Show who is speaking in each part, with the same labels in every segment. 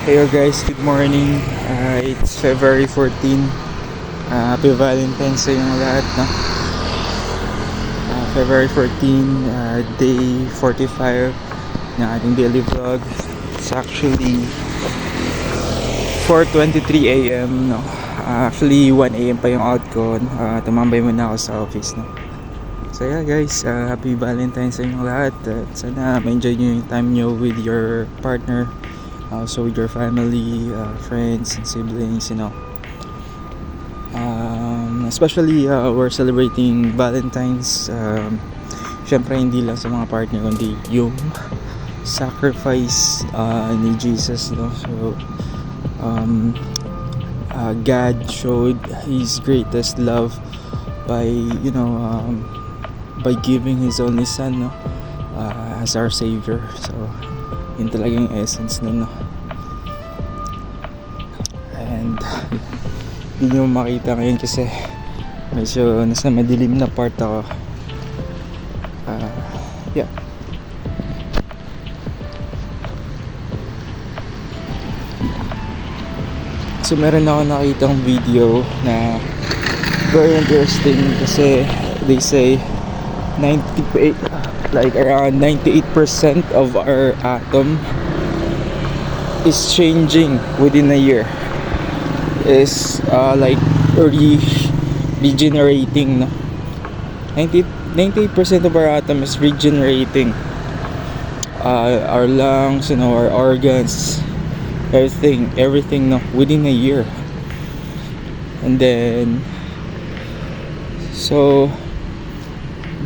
Speaker 1: Hey guys, good morning. It's February 14. Happy Valentine's sa inyong lahat, no? February 14, day 45 ng ating daily vlog. It's actually 4:23 a.m. no. Actually 1 a.m. pa yung out ko. Tumambay muna ako sa office, no. So yeah guys, happy Valentine's sa inyong lahat. Sana ma-enjoy nyo yung time nyo with your partner, also with your family, friends and siblings, you know. Especially we're celebrating Valentine's. Syempre hindi lang sa mga partner kundi yung sacrifice ni Jesus, no. So God showed His greatest love by by giving His only Son, no, as our Savior. So yun talaga yung essence nun, no. And hindi nyo makita ngayon kasi medyo nasa madilim na part ako. Yeah. So meron ako nakitang video na very interesting kasi they say 98, like around 98% of our atom is changing within a year, is like regenerating, no? 98% of our atom is regenerating. Our lungs, you know, our organs, everything, no, within a year. And then so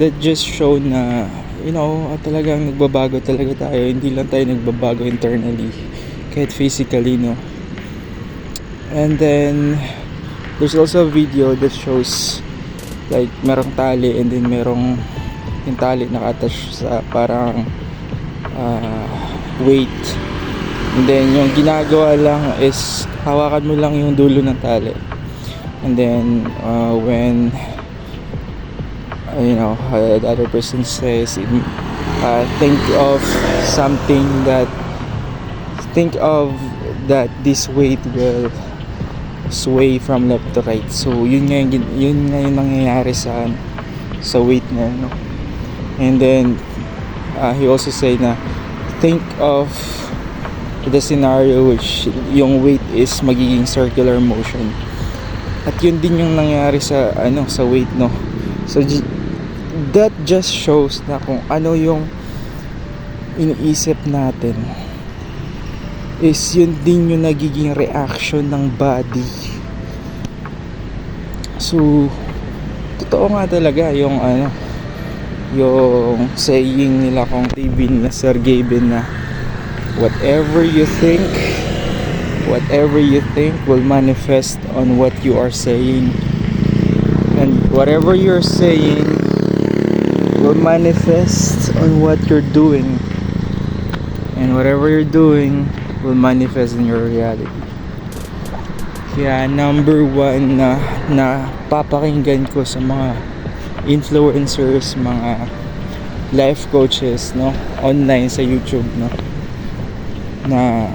Speaker 1: that just showed na, you know, talagang nagbabago talaga tayo. Hindi lang tayo nagbabago internally, kahit physically, no. And then there's also a video that shows like merong tali, and then merong yung tali naka-attach sa parang weight, and then yung ginagawa lang is hawakan mo lang yung dulo ng tali, and then when the other person says think of that this weight will sway from left to right. So yun nga yung nangyayari sa weight na, no? And then he also say na think of the scenario which yung weight is magiging circular motion, at yun din yung nangyayari sa weight, no. So that just shows na kung ano yung iniisip natin is yun din yung nagiging reaction ng body. So totoo nga talaga yung yung saying nila kung TV na Sergey Brin na whatever you think will manifest on what you are saying, and whatever you're saying will manifest on what you're doing, and whatever you're doing will manifest in your reality. Kaya number one na papakinggan ko sa mga influencers, mga life coaches, no, online sa YouTube, no, na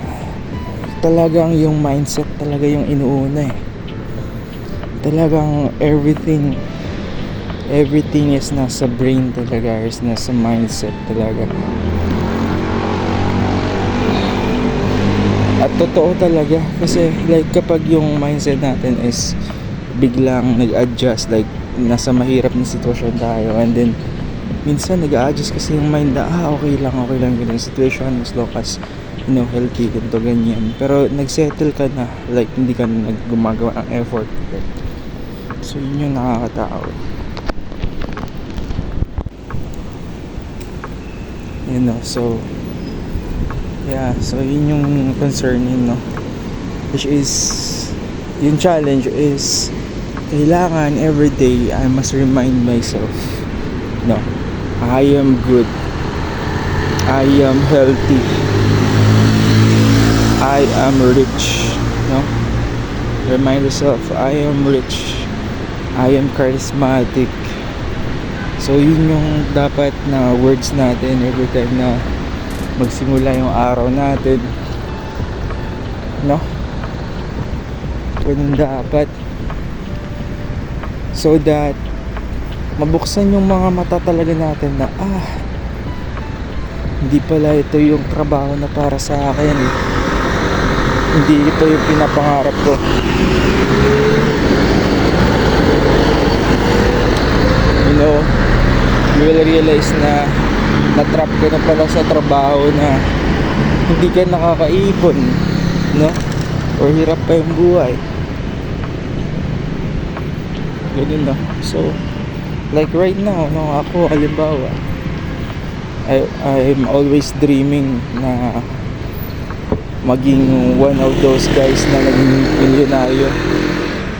Speaker 1: talagang yung mindset talaga yung inuuna eh. Talagang everything is nasa brain talaga, is nasa mindset talaga. At totoo talaga kasi like kapag yung mindset natin is biglang nag-adjust, like nasa mahirap na sitwasyon tayo, and then minsan nag-a-adjust kasi yung mind na okay lang ganyan situation as long as healthy, ganito ganyan. Pero nagsettle ka na, like hindi ka na gumagawa ng effort. So yun yung nakakatao. So yeah, so yun yung concerning, no, which is yung challenge is kailangan everyday I must remind myself, no, I am good, I am healthy, I am rich, no. Remind yourself, I am rich, I am charismatic. So yun yung dapat na words natin every time na magsimula yung araw natin. no? Ganun dapat, so that mabuksan yung mga mata talaga natin na hindi pala ito yung trabaho na para sa akin, hindi ito yung pinapangarap ko. You know, you will realize na na-trap ka na pala sa trabaho na hindi ka nakakaipon, no? Or hirap pa yung buhay. Ganun na. So, like right now, no, ako, halimbawa, I'm always dreaming na maging one of those guys na naging milyonaryo.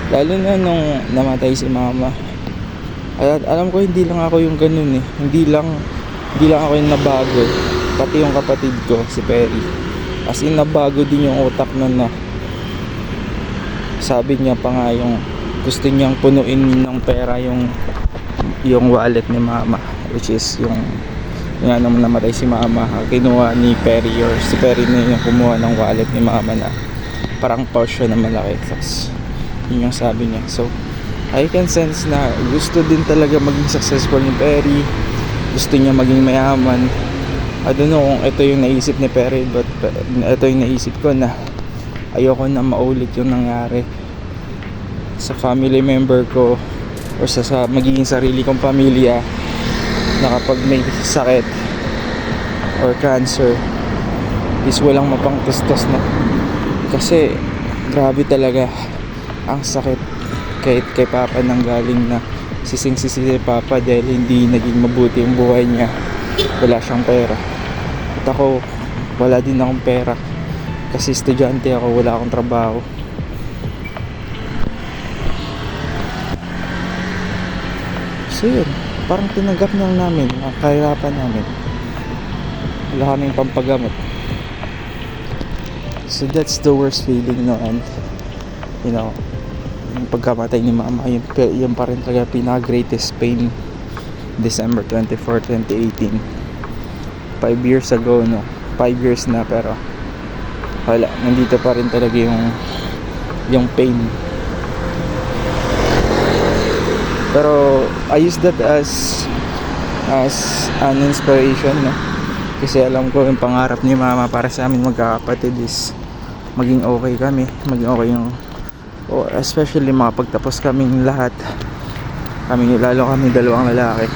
Speaker 1: Lalo na nung namatay si mama. At alam ko hindi lang ako yung ganun eh. Hindi lang ako yung nabago. Pati yung kapatid ko, si Perry. As in, nabago din yung utak nun na sabi niya pa nga yung gusto niyang punuin ng pera yung wallet ni mama, which is yung ano namatay si mama, kinuha ni Perry, or si Perry na yung kumuha ng wallet ni mama na parang portion na malaki. Tapos yun yung sabi niya. So I can sense na gusto din talaga maging successful ni Perry, gusto niya maging mayaman. I don't know kung ito yung naisip ni Perry, but ito yung naisip ko na ayoko na maulit yung nangyari sa family member ko or sa magiging sarili kong pamilya, na kapag may sakit or cancer is walang mapangtustos na. Kasi grabe talaga ang sakit. Kahit kay Papa nang galing na sising-sisi si Papa dahil hindi naging mabuti yung buhay niya, wala siyang pera. At ako, wala din akong pera kasi estudyante ako, wala akong trabaho. So yun, parang tinanggap na lang namin ang kahirapan namin. Wala kaming pampagamot. So that's the worst feeling, no? And you know, yung pagkamatay ni mama, yun pa rin talaga pinaka-greatest pain. December 24, 2018, 5 years ago, no? 5 years na, pero wala, nandito pa rin talaga yung pain. Pero I use that as an inspiration, no? Kasi alam ko yung pangarap ni mama para sa amin magkakapatid is maging okay kami, maging okay yung especially makapagtapos kaming lahat, lalo kami dalawang lalaki,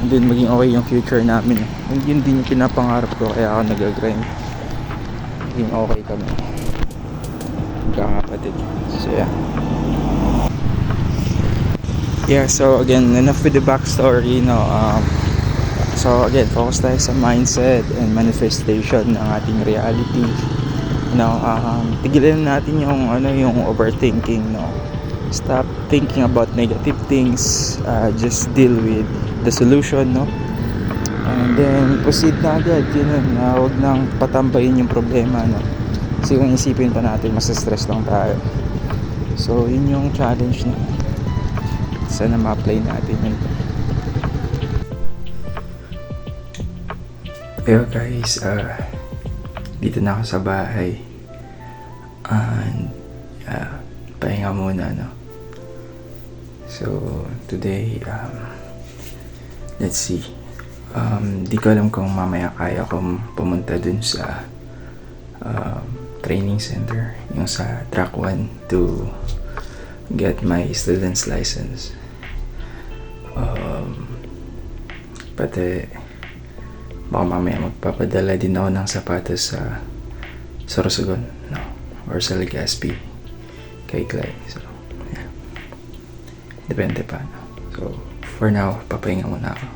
Speaker 1: and then maging okay yung future namin. And yun din yung pinapangarap ko, kaya ako nag-grind, maging okay kami magkakapatid. So yeah, so again, enough with the backstory, no? So again, focus tayo sa mindset and manifestation ng ating reality, no? Tigilan natin yung overthinking, no? Stop thinking about negative things, just deal with the solution, no? And then proceed na agad, huwag nang patambayin yung problema, no? Kasi kung isipin pa natin, mas-stress lang tayo. So yun yung challenge, no? Sana ma-apply natin yun. Pero guys, dito na ako sa bahay, and pahinga muna, no? So today, let's see, di ko alam kung mamaya kaya kong pumunta dun sa training center, yung sa track 1, to get my student's license. Pati baka mamaya magpapadala din ako ng sapatos sa Sorsogon, no? Or sa Legazpi kay Clay. So yeah, depende pa, no? So for now, papahinga muna ako.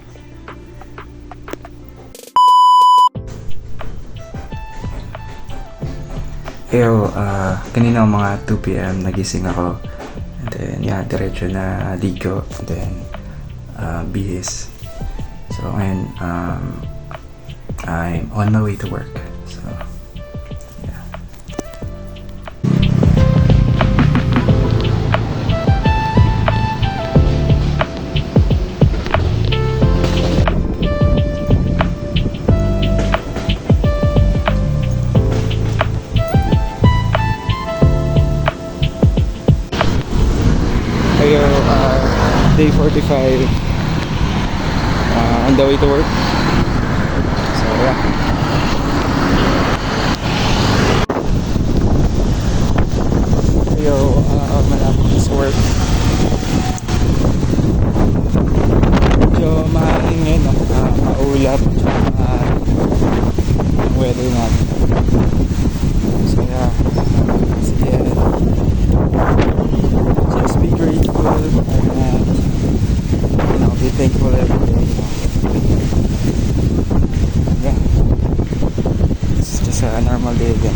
Speaker 1: Kanina mga 2 PM nagising ako, and then diretso na ligo, and then bihis. So ngayon, I'm on my way to work. So yeah. 7:45 on the way to work. So yeah. Yo, malapit sa work. Medyo mahangin ngayon, no? Maulap, ang weather natin. So yeah, sige, just be grateful and be thankful every day. Yeah, it's just a normal day again.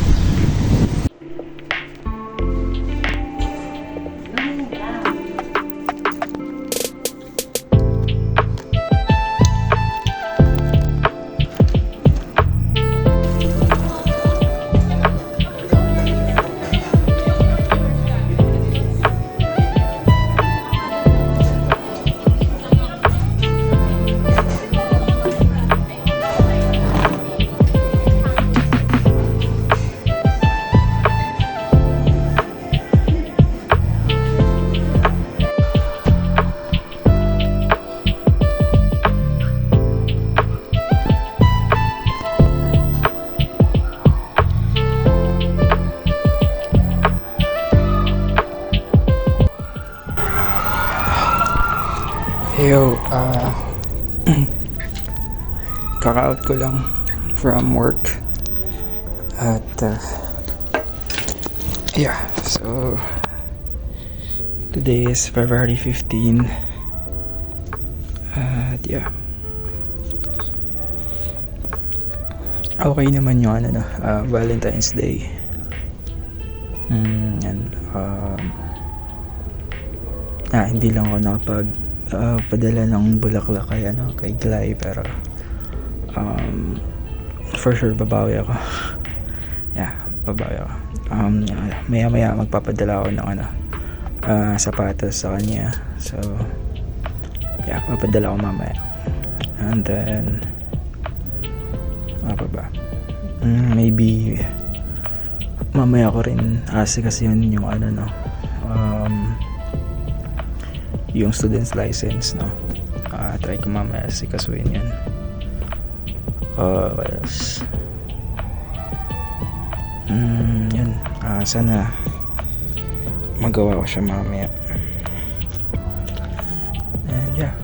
Speaker 1: Yo, kaka-out ko lang from work at yeah, so today is February 15 at yeah, okay naman yung Valentine's Day and hindi lang ako nakapag padala ng bulaklak kay Glay, pero for sure babawi ako. Yeah, babawi ako. Maya magpapadala ako ng sapatos sa kanya. So yeah, papadala ako mamaya. And then apa ba? Maybe mamaya ko rin kasi yun yung yung student's license, no? Try ko mamaya kasuin yan. What else? Yun. Sana magawa ko siya mamaya. And yeah.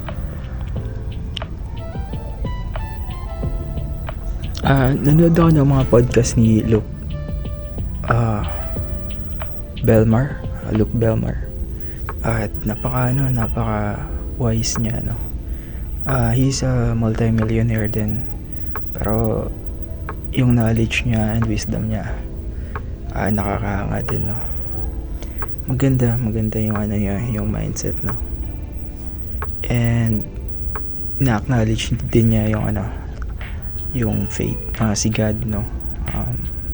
Speaker 1: Nanood ako ng mga podcast ni Luke Belmar. Luke Belmar. At napaka wise niya, no? He's a multi-millionaire din, pero yung knowledge niya and wisdom niya nakakahanga din, no? Maganda yung yung mindset, no? And ina-acknowledge din niya yung faith, si God, no?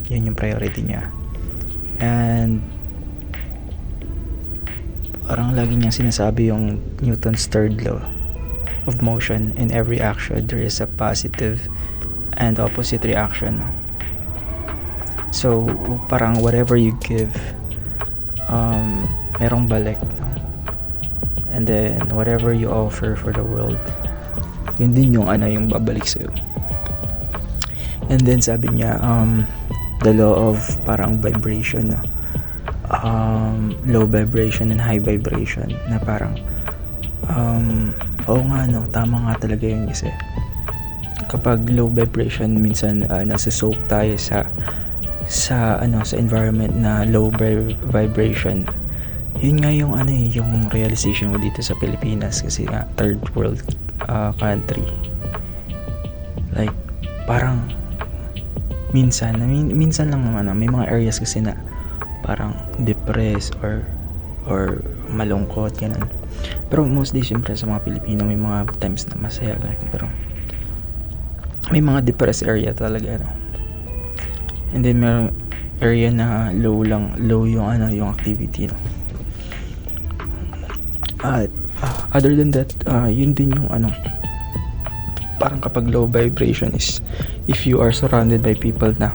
Speaker 1: Yun yung priority niya. And parang lagi niyang sinasabi yung Newton's third law of motion. In every action there is a positive and opposite reaction. So parang whatever you give, merong balik, no? And then whatever you offer for the world, yun din yung yung babalik sa'yo. And then sabi niya, the law of parang vibration, no? Low vibration and high vibration, na parang oo nga, no, tama nga talaga yun, kasi kapag low vibration, minsan nasa-soak tayo sa environment na low vibration. Yun nga yung yung realization ko dito sa Pilipinas, kasi third world country. Like parang minsan lang naman may mga areas kasi na parang depressed or malungkot, ganun. Pero mostly syempre sa mga Pilipino may mga times na masaya, ganun. Pero may mga depressed area talaga, no? And then may area na low yung yung activity, no? At other than that, yun din yung parang kapag low vibration is if you are surrounded by people na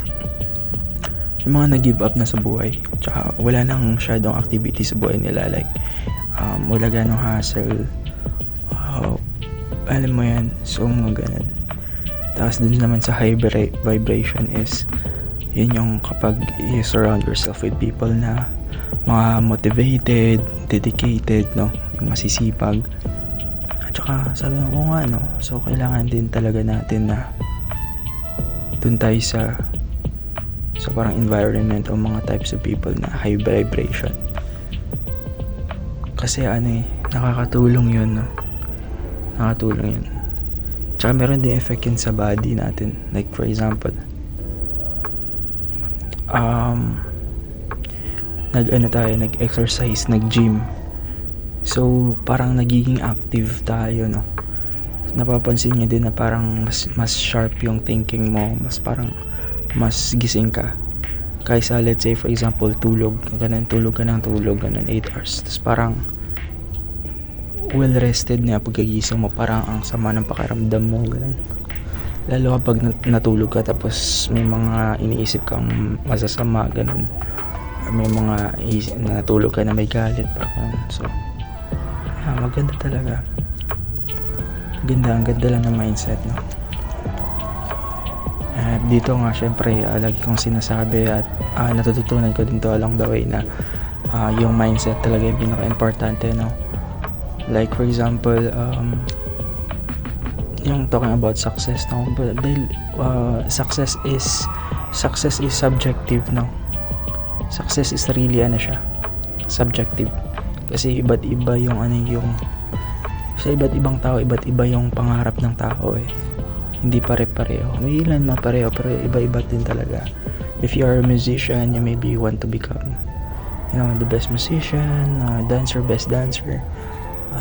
Speaker 1: yung mga nag-give up na sa buhay, tsaka wala nang masyadong activity sa buhay nila, like wala ganong hassle alam mo yan, so mga ganun. Tapos dun naman sa high vibration is yun yung kapag you surround yourself with people na mga motivated, dedicated, no, yung masisipag. At saka sabi ko nga, no, so kailangan din talaga natin na dun tayo sa parang environment o mga types of people na high vibration. Kasi nakakatulong yun, no? Nakakatulong yun. Tsaka meron din effect yun sa body natin. Like for example, nag-exercise, nag-gym. So parang nagiging active tayo, no? Napapansin niyo din na parang mas sharp yung thinking mo, mas gising ka kaysa let's say for example tulog ka ng 8 hours, tapos parang well rested na pagkagising mo, parang ang sama ng pakiramdam mo, ganun. Lalo kapag natulog ka tapos may mga iniisip kang masasama, ganun, or may mga natulog ka na may galit, parang so maganda talaga. Ang ganda lang ng mindset, no? At dito nga syempre lagi kong sinasabi at natututunan ko din to along the way na yung mindset talaga yung pinaka-importante, no? Like for example, yung talking about success, no? Dahil success is subjective, no? Success is really subjective. Kasi iba't iba yung sa iba't ibang tao, iba't iba yung pangarap ng tao eh. Hindi pare-pareho. May ilan pareho, pero iba-iba din talaga. If you are a musician, you maybe want to become, the best musician, best dancer,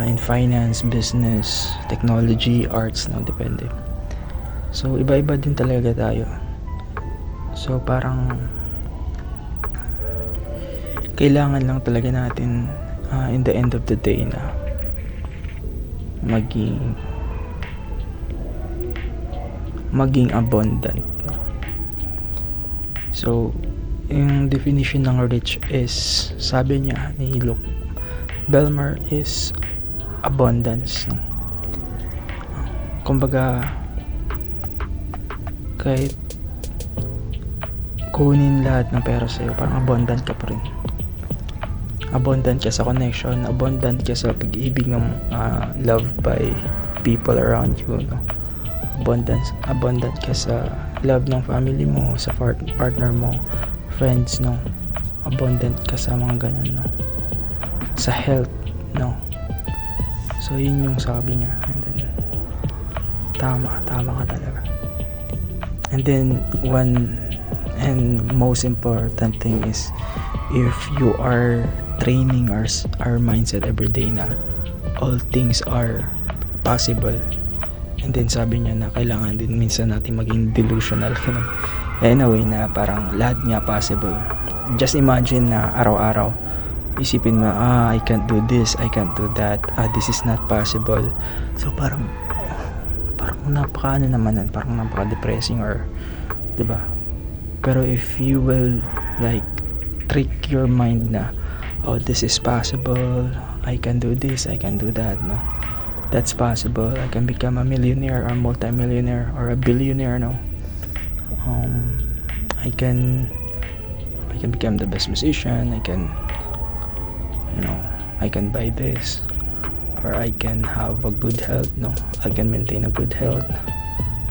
Speaker 1: in finance, business, technology, arts, depende. So, iba-iba din talaga tayo. So, parang kailangan lang talaga natin in the end of the day na maging abundant, no? So yung definition ng rich is, sabi niya ni Luke Belmar, is abundance, no? Kumbaga kahit kunin lahat ng pera sa'yo, parang abundant ka pa rin. Abundant ka sa connection, abundant ka sa pag-ibig ng love by people around you, no? Abundant ka sa love ng family mo, sa partner mo, friends, no? Abundant ka sa mga ganun, no? Sa health, no? So yun yung sabi niya, and then tama ka talaga. And then one and most important thing is, if you are training our mindset every day na all things are possible, and then sabi niya na kailangan din minsan natin maging delusional in a way na parang lahat nga possible. Just imagine na araw-araw isipin mo, I can't do this, I can't do that, this is not possible. So parang parang napaka-depressing, or 'di ba? Pero if you will like trick your mind na, this is possible, I can do this, I can do that, no? That's possible. I can become a millionaire or multi-millionaire or a billionaire, no? I can become the best musician, I can buy this, or I can have a good health, no? I can maintain a good health,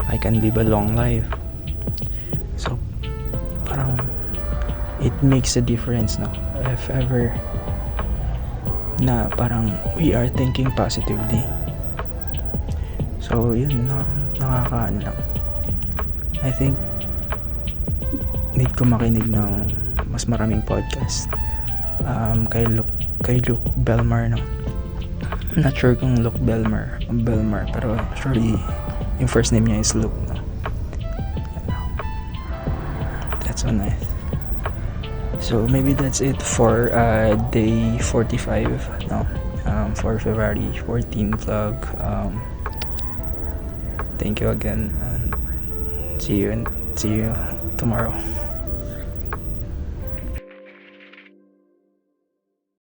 Speaker 1: I can live a long life. So parang it makes a difference, no? If ever na parang we are thinking positively. So yun, nakakaano lang. I think need ko makinig ng mas maraming podcast kay Luke Belmar, no? Not sure kung Luke Belmar, pero surely yung first name niya is Luke, no? That's so nice. So maybe that's it for day 45, no? For February 14 vlog. Thank you again, and see you tomorrow.